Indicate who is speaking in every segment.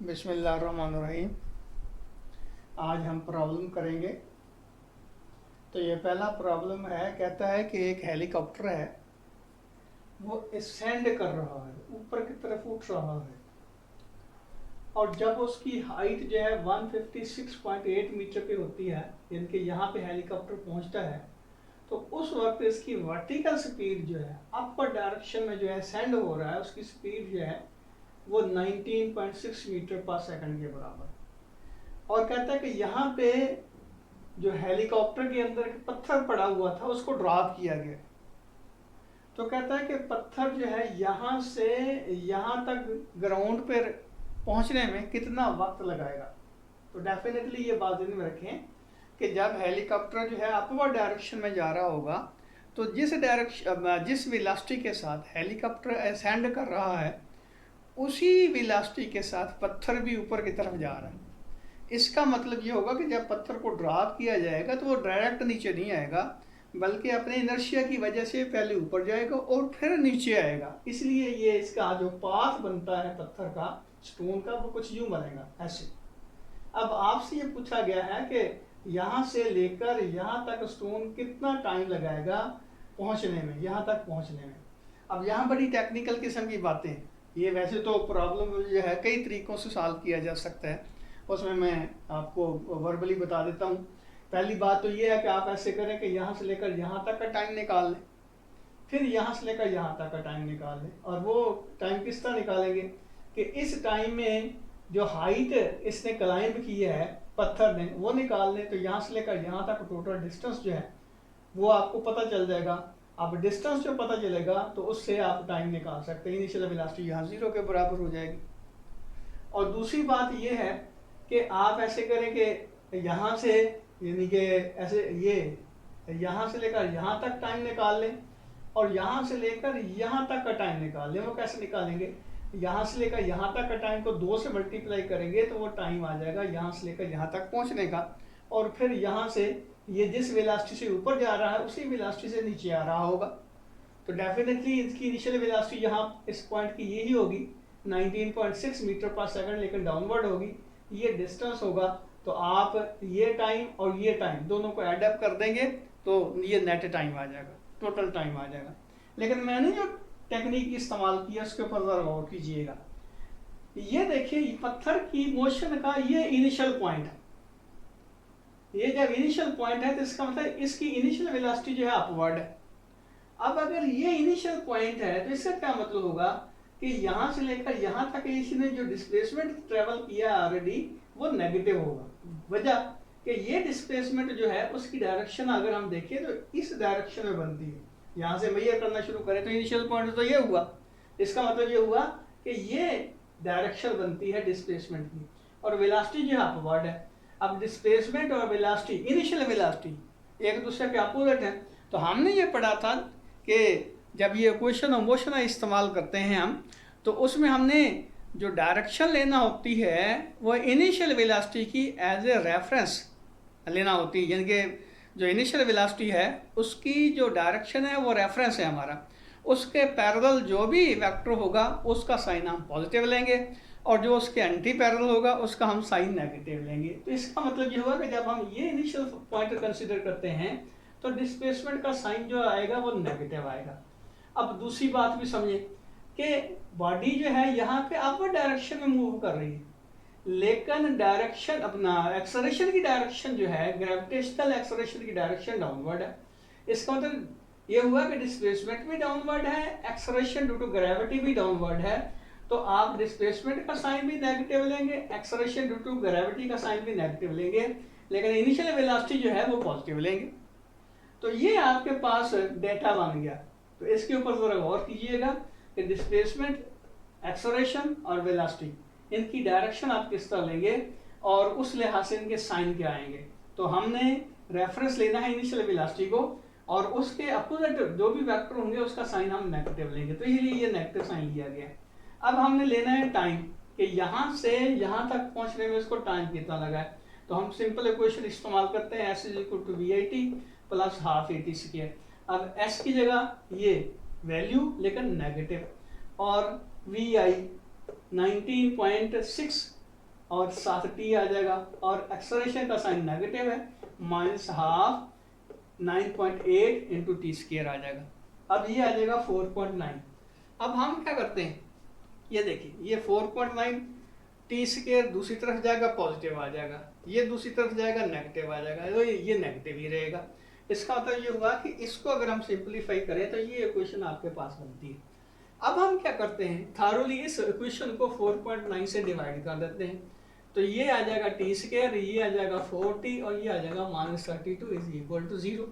Speaker 1: बिस्मिल्लाहिर्रहमानिर्रहीम। आज हम प्रॉब्लम करेंगे। तो ये पहला प्रॉब्लम है, कहता है कि एक हेलीकॉप्टर है, वो असेंड कर रहा है, ऊपर की तरफ उठ रहा है, और जब उसकी हाइट जो है 156.8 मीटर पे होती है, यानी कि यहाँ पे हेलीकॉप्टर पहुँचता है, तो उस वक्त इसकी वर्टिकल स्पीड जो है अपर डायरेक्शन में जो है असेंड हो रहा है, उसकी स्पीड जो है वो 19.6 मीटर पर सेकंड के बराबर। और कहता है कि यहाँ पे जो हेलीकॉप्टर के अंदर पत्थर पड़ा हुआ था उसको ड्रॉप किया गया। तो कहता है कि पत्थर जो है यहाँ से यहाँ तक ग्राउंड पर पहुँचने में कितना वक्त लगाएगा। तो डेफिनेटली ये बात ध्यान में रखें कि जब हेलीकॉप्टर जो है अपवर्ड डायरेक्शन में जा रहा होगा, तो जिस वेलोसिटी के साथ हेलीकॉप्टर असेंड कर रहा है, उसी वेलोसिटी के साथ पत्थर भी ऊपर की तरफ जा रहा है। इसका मतलब ये होगा कि जब पत्थर को ड्रॉप किया जाएगा तो वो डायरेक्ट नीचे नहीं आएगा, बल्कि अपने इनर्शिया की वजह से पहले ऊपर जाएगा और फिर नीचे आएगा। इसलिए ये इसका जो पाथ बनता है पत्थर का, स्टोन का, वो कुछ यूं बनेगा ऐसे। अब आपसे ये पूछा गया है कि यहाँ से लेकर यहाँ तक स्टोन कितना टाइम लगाएगा पहुँचने में, यहाँ तक पहुँचने में। अब यहाँ बड़ी टेक्निकल किस्म की बातें हैं। ये वैसे तो प्रॉब्लम जो है कई तरीक़ों से सॉल्व किया जा सकता है, उसमें मैं आपको वर्बली बता देता हूँ। पहली बात तो ये है कि आप ऐसे करें कि यहाँ से लेकर यहाँ तक का टाइम निकाल लें, फिर यहाँ से लेकर यहाँ तक का टाइम निकाल लें। और वो टाइम किस तरह निकालेंगे कि इस टाइम में जो हाइट इसने क्लाइंब की है पत्थर ने, वो निकाल लें। तो यहाँ से लेकर यहाँ तक टोटल डिस्टेंस जो है वो आपको पता चल जाएगा। अब डिस्टेंस जो पता चलेगा तो उससे आप टाइम निकाल सकते हैं। इनिशियल वेलोसिटी यहाँ 0 के बराबर हो जाएगी। और दूसरी बात ये है कि आप ऐसे करें कि यहाँ से, यानी कि ऐसे ये यहाँ से लेकर यहाँ तक टाइम निकाल लें और यहाँ से लेकर यहाँ तक का टाइम निकाल लें। वो कैसे निकालेंगे? यहाँ से लेकर यहाँ तक का टाइम को 2 से मल्टीप्लाई करेंगे तो वो टाइम आ जाएगा यहाँ से लेकर यहाँ तक पहुँचने का। और फिर यहाँ से ये जिस वेलोसिटी से ऊपर जा रहा है उसी वेलोसिटी से नीचे आ रहा होगा। तो डेफिनेटली इसकी इनिशियल वेलोसिटी यहाँ इस पॉइंट की यही होगी 19.6 मीटर पर सेकंड, लेकिन डाउनवर्ड होगी। ये डिस्टेंस होगा। तो आप ये टाइम और ये टाइम दोनों को ऐड अप कर देंगे तो ये नेट टाइम आ जाएगा, टोटल टाइम आ जाएगा। लेकिन मैंने जो टेक्निक इस्तेमाल किया उसके ऊपर ज़रा गौर कीजिएगा। ये देखिए पत्थर की मोशन का ये इनिशियल पॉइंट है। ये जब इनिशियल पॉइंट है तो इसका मतलब इसकी इनिशियल वेलोसिटी जो है अपवर्ड है। अब अगर ये इनिशियल पॉइंट है तो इसका क्या मतलब होगा कि यहाँ से लेकर यहाँ तक इसने जो डिस्प्लेसमेंट ट्रेवल किया ऑलरेडी वो नेगेटिव होगा। वजह कि ये डिस्प्लेसमेंट जो है उसकी डायरेक्शन अगर हम देखें तो इस डायरेक्शन में बनती है। यहाँ से मेजर करना शुरू करें तो इनिशियल पॉइंट तो ये हुआ, इसका मतलब ये हुआ कि ये डायरेक्शन बनती है डिस्प्लेसमेंट की, और वेलोसिटी जो है अपवर्ड है। अब डिस्प्लेसमेंट और वेलोसिटी, इनिशियल वेलोसिटी एक दूसरे के अपोजिट है। तो हमने ये पढ़ा था कि जब ये इक्वेशन ऑफ मोशन इस्तेमाल करते हैं हम, तो उसमें हमने जो डायरेक्शन लेना होती है वो इनिशियल वेलोसिटी की एज ए रेफरेंस लेना होती है। यानी कि जो इनिशियल वेलोसिटी है उसकी जो डायरेक्शन है वो रेफरेंस है हमारा, उसके पैरेलल जो भी वेक्टर होगा उसका साइन हम पॉजिटिव लेंगे और जो उसके एंटी पैरेलल होगा उसका हम साइन नेगेटिव लेंगे। तो इसका मतलब ये होगा कि जब हम ये इनिशियल पॉइंट कंसिडर करते हैं तो डिस्प्लेसमेंट का साइन जो आएगा वो नेगेटिव आएगा। अब दूसरी बात भी समझे कि बॉडी जो है यहाँ पे अपवर्ड डायरेक्शन में मूव कर रही है, लेकिन डायरेक्शन अपना एक्सेलरेशन की डायरेक्शन जो है, ग्रेविटेशनल एक्सेलरेशन की डायरेक्शन डाउनवर्ड है। इसका मतलब ये हुआ कि डिस्प्लेसमेंट भी डाउनवर्ड है, एक्सेलरेशन ड्यू टू ग्रेविटी भी डाउनवर्ड है। तो आप डिस्प्लेसमेंट का साइन भी नेगेटिव लेंगे, एक्सेलरेशन ड्यू टू ग्रेविटी का साइन भी नेगेटिव लेंगे, लेकिन इनिशियल वेलोसिटी जो है वो पॉजिटिव लेंगे। तो ये आपके पास डेटा बन गया। तो इसके ऊपर जरा गौर कीजिएगा कि डिस्प्लेसमेंट, एक्सेलरेशन और वेलोसिटी, इनकी डायरेक्शन आप किस तरह लेंगे और उस लिहाज से इनके साइन क्या आएंगे। तो हमने रेफरेंस लेना है इनिशियल वेलोसिटी को, और उसके अपोजिट जो भी वेक्टर होंगे उसका साइन हम नेगेटिव लेंगे। तो इसलिए ये नेगेटिव साइन लिया गया है। अब हमने लेना है टाइम कि यहाँ से यहाँ तक पहुँचने में इसको टाइम कितना लगा है। तो हम सिंपल इक्वेशन इस्तेमाल करते हैं, s = VIT + ½ AT स्क्वायर। अब s की जगह ये वैल्यू लेकिन नेगेटिव, और VI 19.6 और साथ टी आ जाएगा, और एक्सेलरेशन का साइन नेगेटिव है, minus half 9.8 into t square आ जाएगा। अब ये आ जाएगा 4.9। अब हम क्या करते हैं, ये देखिए ये 4.9 टी स्क्वायर दूसरी तरफ जाएगा पॉजिटिव आ जाएगा, ये दूसरी तरफ जाएगा नेगेटिव आ जाएगा, तो ये नेगेटिव ही रहेगा। इसका मतलब ये हुआ कि इसको अगर हम सिंप्लीफाई करें तो ये इक्वेशन आपके पास बनती है। अब हम क्या करते हैं, थारोली इस इक्वेशन को 4.9 से डिवाइड कर देते हैं, तो ये आ जाएगा टी स्क्वायर, ये आ जाएगा 4t और ये आ जाएगा -32 इज इक्वल टू 0।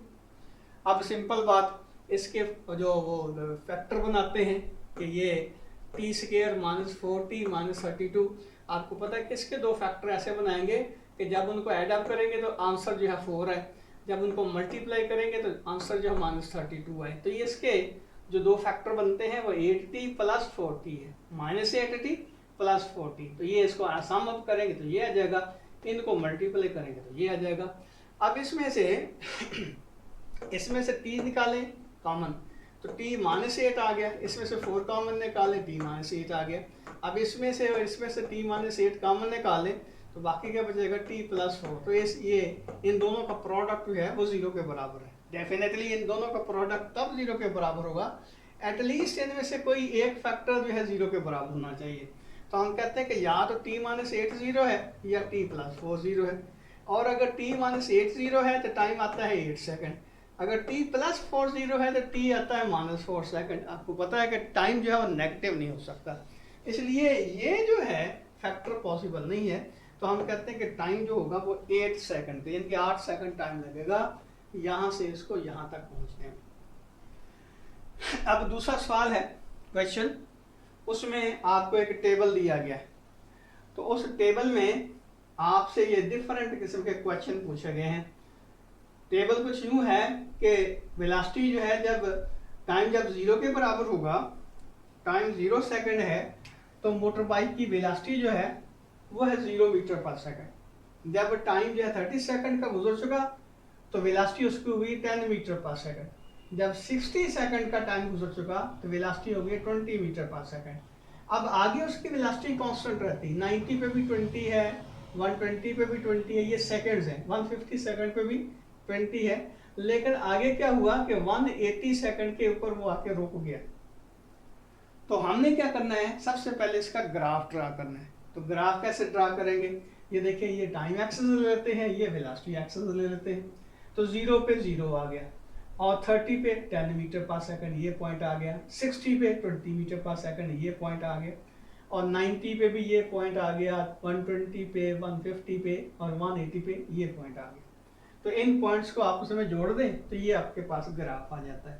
Speaker 1: अब सिंपल बात, इसके जो वो फैक्टर बनाते हैं कि ये टी स्क्वायर -4t -32, आपको पता है कि इसके दो फैक्टर ऐसे बनाएंगे कि जब उनको ऐड अप करेंगे तो आंसर जो है 4 है, जब उनको मल्टीप्लाई करेंगे तो आंसर जो है -32 है। तो ये इसके जो दो फैक्टर बनते हैं वो 8t प्लस 4t है, -8t प्लस 4t। तो ये इसको सम अप करेंगे तो ये आ जाएगा, इनको मल्टीप्लाई करेंगे तो ये आ जाएगा। अब इसमें से t निकालें कॉमन, तो t -8 आ गया, इसमें से 4 कॉमन निकालें, t -8 आ गया। अब इसमें से t -8 कॉमन निकालें तो बाकी क्या बचेगा, t प्लस 4। तो ये इन दोनों का प्रोडक्ट जो है वो 0 के बराबर है। डेफिनेटली इन दोनों का प्रोडक्ट तब 0 के बराबर होगा, एटलीस्ट इनमें से कोई एक फैक्टर जो है 0 के बराबर होना चाहिए। तो हम कहते हैं कि या तो t -8 0 है या t प्लस 4 0 है। और अगर t -8 0 है तो टाइम आता है 8 सेकेंड, अगर t प्लस 4 0 है तो t आता है -4 सेकेंड। आपको पता है कि टाइम जो है वो नेगेटिव नहीं हो सकता, इसलिए ये जो है फैक्टर पॉसिबल नहीं है। तो हम कहते हैं कि टाइम जो होगा वो 8 सेकंड, यानी कि 8 सेकंड टाइम लगेगा यहाँ से इसको यहाँ तक पहुँचने में। अब दूसरा सवाल है क्वेश्चन, उसमें आपको एक टेबल दिया गया है, तो उस टेबल में आपसे ये डिफरेंट किस्म के क्वेश्चन पूछे गए हैं। टेबल कुछ यूँ है कि वेलोसिटी जो है जब टाइम जब 0 के बराबर होगा, टाइम 0 सेकंड है, तो मोटर बाइक की वेलोसिटी जो है वो है 0 मीटर पर सेकंड। जब टाइम जो है 30 सेकंड का गुजर चुका तो वेलोसिटी उसकी हुई 10 मीटर पर सेकंड। जब 60 सेकंड का टाइम गुजर चुका तो वेलोसिटी हो गई 20 मीटर पर सेकंड। अब आगे उसकी वेलोसिटी कांस्टेंट रहती है, 90 पे भी 20 है, 120 पे भी 20 है, ये सेकंड्स हैं, 150 सेकंड पे भी 20 है। लेकिन आगे क्या हुआ कि 180 सेकंड के ऊपर वो आके रुक गया। तो हमने क्या करना है, सबसे पहले इसका ग्राफ ड्रा करना है। तो ग्राफ कैसे ड्रा करेंगे, ये देखिए ये टाइम एक्सिस ले लेते हैं, ये वेलोसिटी एक्सिस ले लेते हैं। तो 0 पे 0 आ गया, और 30 पे 10 मीटर पर सेकंड ये पॉइंट आ गया, 60 पे 20 मीटर पर सेकंड ये पॉइंट आ गया, और 90 पे भी ये पॉइंट आ गया, 120 पे, 150 पे और 180 पे ये पॉइंट आ गया। तो इन पॉइंट्स को आपस में जोड़ दें तो ये आपके पास ग्राफ आ जाता है।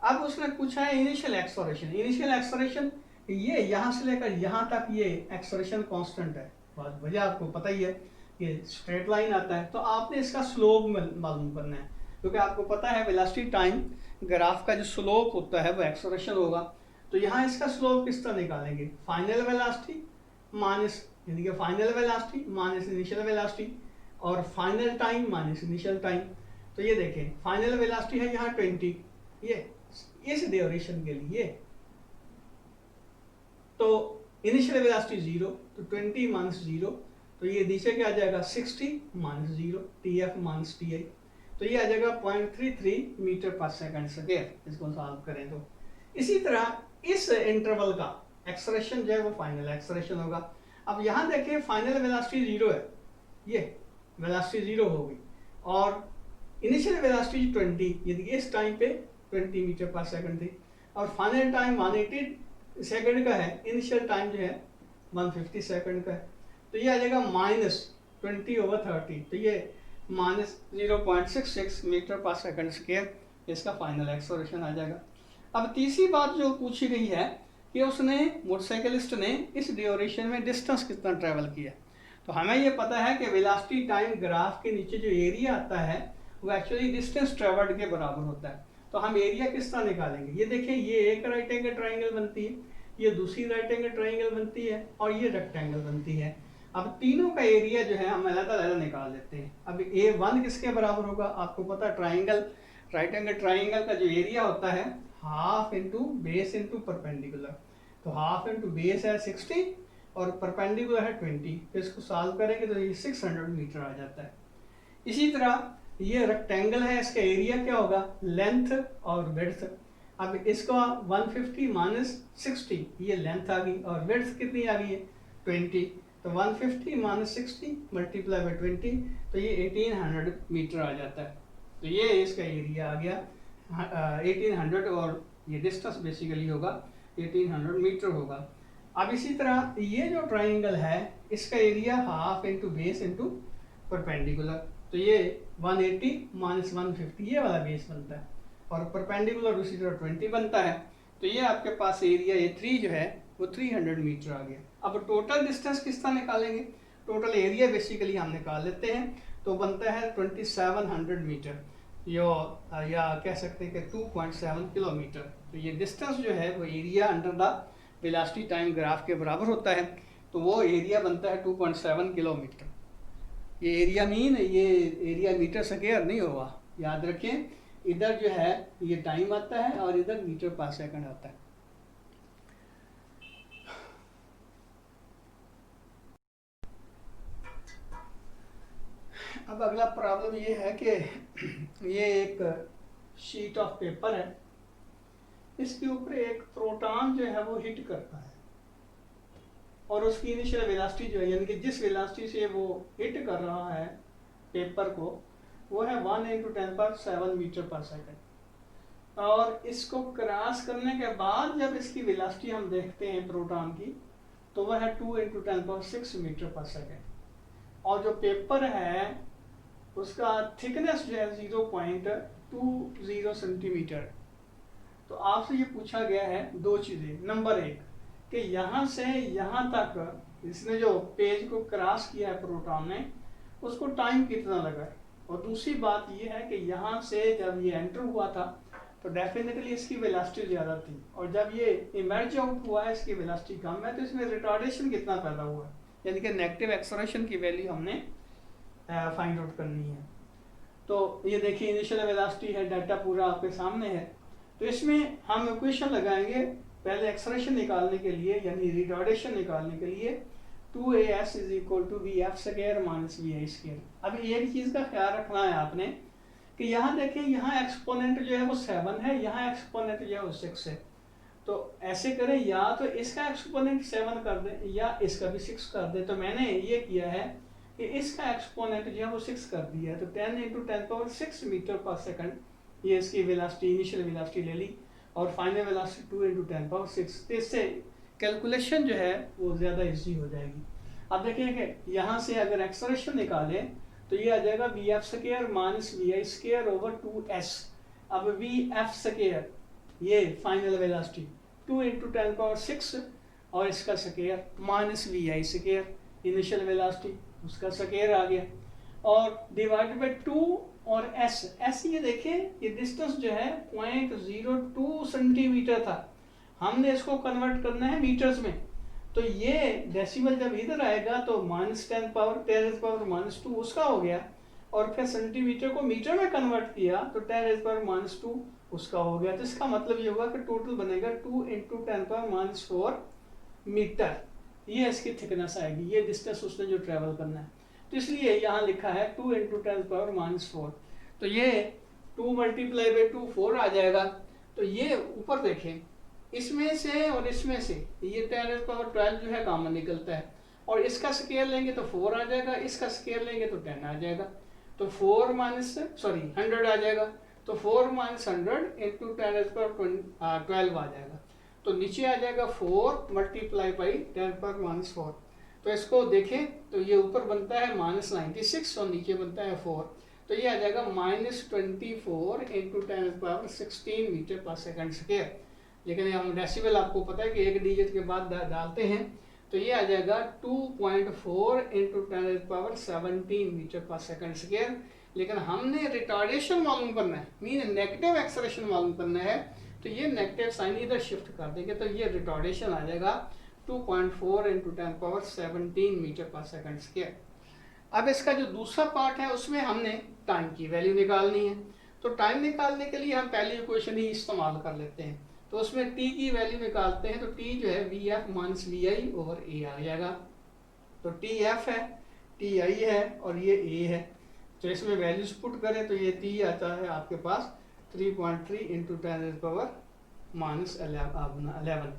Speaker 1: अब उसने पूछा है इनिशियल एक्सेलरेशन। इनिशियल एक्सेलरेशन ये यहाँ से लेकर यहाँ तक ये एक्सेलरेशन कांस्टेंट है, बहुत वजह आपको पता ही है, ये स्ट्रेट लाइन आता है। तो आपने इसका स्लोप मालूम करना है, क्योंकि आपको पता है वेलोसिटी टाइम ग्राफ का जो स्लोप होता है वो एक्सेलरेशन होगा। तो यहाँ इसका स्लोप किस तरह निकालेंगे, फाइनल वेलोसिटी माइनस, यानी कि final velocity minus initial velocity, और final time minus initial time. तो ये देखें फाइनल वेलोसिटी है यहाँ 20, ये इस ड्यूरेशन के लिए, तो इनिशियल वेलोसिटी 0, तो 20 माइनस 0, तो ये नीचे क्या आ जाएगा 60 माइनस 0, TF माइनस TI, तो ये आ जाएगा 0.33 मीटर पर सेकंड स्क्वायर। इसको सॉल्व करें तो इसी तरह इस इंटरवल का एक्सेलरेशन जो है वो फाइनल एक्सेलरेशन होगा। अब यहाँ देखिए फाइनल वेलोसिटी 0 है, ये वेलोसिटी 0 होगी, और इनिशियल वेलोसिटी 20, यदि इस टाइम पे 20 मीटर पर सेकंड थी, और फाइनल टाइम 180 सेकंड का है, इनिशियल टाइम जो है 150 सेकंड का है। तो ये आ जाएगा -20/30, तो ये -0.66 मीटर पर सेकंड स्क्वायर, इसका फाइनल एक्सेलरेशन आ जाएगा। अब तीसरी बात जो पूछी गई है कि उसने मोटरसाइकिलिस्ट ने इस ड्यूरेशन में डिस्टेंस कितना ट्रैवल किया। तो हमें ये पता है कि वेलोसिटी टाइम ग्राफ के नीचे जो एरिया आता है वो एक्चुअली डिस्टेंस ट्रैवल्ड के बराबर होता है। तो हम एरिया किस तरह निकालेंगे, ये देखें ये एक राइट एंगल ट्राइंगल बनती है, ये दूसरी राइट एंगल ट्राइंगल बनती है, और ये रेक्टेंगल बनती है। अब तीनों का एरिया जो है हम अलग-अलग निकाल लेते हैं। अब A1 किसके बराबर होगा, आपको पता है ट्राइंगल, राइट एंगल ट्राइंगल का जो एरिया होता है half into base into perpendicular. तो हाफ इंटू बेस है 60 और परपेंडिकुलर है 20, तो इसको सॉल्व करेंगे तो ये 600 मीटर आ जाता है। इसी तरह ये रेक्टेंगल है, इसका एरिया क्या होगा, लेंथ और विड्थ। अब इसको 150 माइनस 60, ये लेंथ आ गई और विड्थ कितनी आ गई है 20, तो 150 माइनस 60 मल्टीप्लाई बाई 20, तो ये 1800 मीटर आ जाता है। तो ये इसका एरिया आ गया 1800 और ये डिस्टेंस बेसिकली होगा 1800 मीटर होगा। अब इसी तरह ये जो ट्राइंगल है इसका area half into base into perpendicular, तो ये 180 माइनस 150 ये वाला बेस बनता है और परपेंडिकुलर उसी तरह 20 बनता है। तो ये आपके पास एरिया ये 3 जो है वो 300 मीटर आ गया। अब टोटल डिस्टेंस किस तरह निकालेंगे, टोटल एरिया बेसिकली हम निकाल लेते हैं, तो बनता है 2700 मीटर या कह सकते हैं कि 2.7 किलोमीटर। तो ये डिस्टेंस जो है वो area under the velocity time graph के बराबर होता है, तो वो एरिया बनता है 2.7 किलोमीटर। ये एरिया मीन, ये एरिया मीटर स्क्वायर नहीं होगा, याद रखें। इधर जो है ये टाइम आता है और इधर मीटर पर सेकंड आता है। अब अगला प्रॉब्लम ये है कि ये एक शीट ऑफ पेपर है, इसके ऊपर एक प्रोटॉन जो है वो हिट करता है और उसकी इनिशियल वेलोसिटी जो है, यानी कि जिस वेलोसिटी से वो हिट कर रहा है पेपर को, वो है 1 × 10⁷ मीटर पर सेकंड। और इसको क्रॉस करने के बाद जब इसकी वेलोसिटी हम देखते हैं प्रोटॉन की, तो वह है 2 × 10⁶ मीटर पर सेकंड। और जो पेपर है उसका थिकनेस जो है 0.20 सेंटीमीटर। तो आपसे ये पूछा गया है दो चीज़ें, नंबर 1 कि यहाँ से यहाँ तक इसने जो पेज को क्रॉस किया है प्रोटॉन ने, उसको टाइम कितना लगा। और दूसरी बात ये है कि यहाँ से जब ये एंटर हुआ था तो डेफिनेटली इसकी वेलोसिटी ज़्यादा थी, और जब ये इमर्ज आउट हुआ है इसकी वेलोसिटी कम है, तो इसमें रिटार्डेशन कितना पैदा हुआ, यानी कि नेगेटिव एक्सेलरेशन की वैल्यू हमने फाइंड आउट करनी है। तो ये देखिए इनिशियल वेलोसिटी है, डाटा पूरा आपके सामने है। तो इसमें हम इक्वेशन लगाएंगे पहले एक्सेलरेशन निकालने के लिए, यानी रिटार्डेशन निकालने के लिए 2as = vf² - vi²। अब एक चीज़ का ख्याल रखना है आपने कि यहाँ देखें, यहाँ एक्सपोनेंट जो है वो 7 है, यहाँ एक्सपोनेंट जो है वो 6 है। तो ऐसे करें, या तो इसका एक्सपोनेंट 7 कर दें या इसका भी 6 कर दें। तो मैंने ये किया है कि इसका एक्सपोनेंट जो है वो 6 कर दिया है, तो 10 × 10⁶ मीटर पर सेकंड ये इसकी वेलोसिटी, इनिशियल वेलोसिटी ले ली, और फाइनल वेलोसिटी 2 × 10⁶। तो इससे कैलकुलेशन जो है वो ज़्यादा इजी हो जाएगी। अब देखिए कि यहाँ से अगर एक्सेलरेशन निकालें तो ये आ जाएगा vf² - vi²/2s। अब vf² ये फाइनल वेलोसिटी 2 × 10⁶ और इसका square minus vi² initial velocity, उसका स्क्वायर आ गया, और डिवाइडेड बाई 2 और s ये देखें ये डिस्टेंस जो है 0.02 सेंटीमीटर था, हमने इसको कन्वर्ट करना है मीटर्स में। तो ये डेसिमल जब इधर आएगा तो -10⁻⁻2 उसका हो गया, और फिर सेंटीमीटर को मीटर में कन्वर्ट किया तो 10⁻⁻2 उसका हो गया। तो इसका मतलब ये होगा कि टोटल बनेगा 2 × 10⁻⁴ मीटर, ये इसकी थिकनेस आएगी, ये डिस्टेंस उसने जो ट्रेवल करना है। तो इसलिए यहाँ लिखा है 2 × 10⁻⁴। तो ये 2 × 2 4 आ जाएगा। तो ये ऊपर देखें, इसमें से और इसमें से ये 10⁻12 जो है कॉमन निकलता है, और इसका स्केयर लेंगे तो 4 आ जाएगा, इसका स्केयर लेंगे तो 10 आ जाएगा, तो 100 आ जाएगा। तो 4 - 100 × 10⁻12 आ जाएगा। तो नीचे आ जाएगा 4 × 10⁻⁴। तो इसको देखें तो ये ऊपर बनता है -96 और नीचे बनता है 4, तो ये आ जाएगा -24 × 10⁻16 मीटर पर सेकंड स्क्वायर। लेकिन हम डेसिबल आपको पता है कि एक डिजिट के बाद डालते हैं, तो ये आ जाएगा 2.4 × 10⁻17 मीटर पर सेकंड स्क्वायर। लेकिन हमने रिटार्डेशन मालूम करना है, मीन नेगेटिव एक्सेलरेशन मालूम करना है, तो ये नेगेटिव साइन इधर शिफ्ट कर देंगे, तो ये रिटार्डेशन आ जाएगा 2.4 × 10⁻17 मीटर पर सेकंड स्क्वायर। अब इसका जो दूसरा पार्ट है उसमें हमने टाइम की वैल्यू निकालनी है। तो टाइम निकालने के लिए हम पहली इक्वेशन ही इस्तेमाल कर लेते हैं। तो तो उसमें t की वैल्यू निकालते हैं, तो t जो है v f minus v i over a आ जाएगा। तो टी एफ है, टी आई है और ये ए है, तो इसमें वैल्यूज पुट करें तो ये t आता है आपके पास 3.3 इंटू 10⁻⁻11।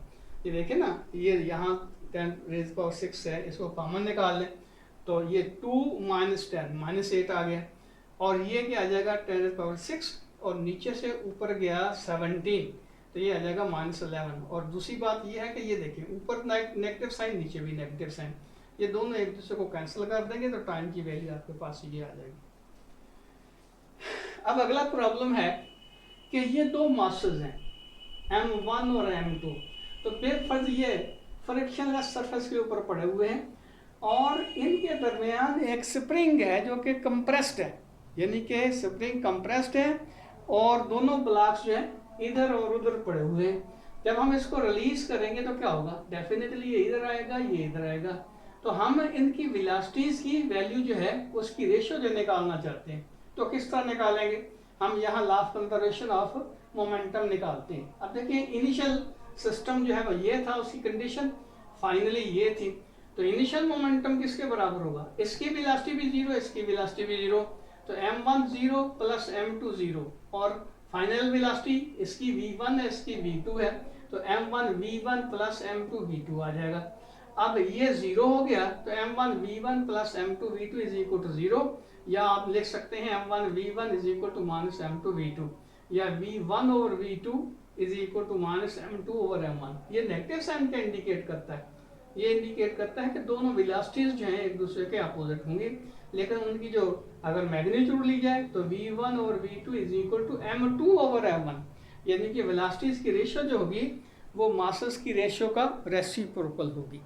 Speaker 1: ये देखें ना, ये यहाँ 10⁻6 है, इसको कॉमन निकाल लें तो ये 2 माइनस 10 माइनस 8 आ गया, और ये क्या आ जाएगा 10⁻6 और नीचे से ऊपर गया 17, तो ये आ जाएगा -11। और दूसरी बात ये है कि ये देखिए ऊपर नेगेटिव साइन, नीचे भी नेगेटिव साइन, ये दोनों एक दूसरे को कैंसिल कर देंगे तो टाइम की वैल्यू आपके पास ये आ जाएगी। अब अगला प्रॉब्लम है कि ये दो मासेस हैं M1 और M2, तो बेफर्ज ये फ्रिक्शनलेस सरफेस के ऊपर पड़े हुए हैं और इनके दरमियान एक स्प्रिंग है जो कि कंप्रेस्ड है, यानी कि स्प्रिंग कंप्रेस्ड है और दोनों ब्लॉक्स जो है इधर और उधर पड़े हुए हैं। जब हम इसको रिलीज करेंगे तो क्या होगा, डेफिनेटली ये इधर आएगा, ये इधर आएगा। तो हम इनकी वेलोसिटीज की वैल्यू जो है उसकी रेशियो जो निकालना चाहते हैं, तो किस तरह निकालेंगे, हम यहाँ law of conservation of momentum निकालते हैं। अब देखिए इनिशियल सिस्टम जो है वो ये था, उसकी कंडीशन फाइनली ये थी, तो इनिशियल मोमेंटम किसके बराबर होगा, इसकी वेलोसिटी भी 0, इसकी वेलोसिटी भी 0, तो m1 0 प्लस m2 0 और फाइनल वेलोसिटी इसकी v1 है, इसकी v2 है, तो m1 v1 plus m2 v2 आ जाएगा। अब ये 0 हो गया तो m1 v1 plus m2 v2 is equal to 0, या आप लिख सकते हैं m1 v1 is equal to minus m2 v2, या v1 over v2 is equal to minus m2 over m1। ये नेगेटिव साइन क्या इंडिकेट करता है, ये इंडिकेट करता है कि दोनों वेलोसिटीज जो हैं एक दूसरे के अपोजिट होंगी, लेकिन उनकी जो अगर मैग्नीट्यूड ली जाए तो v1 और v2 is equal to m2 over m1, यानी कि वेलोसिटीज की रेशियो जो होगी वो मासेस की रेशियो का रेसिप्रोकल होगी।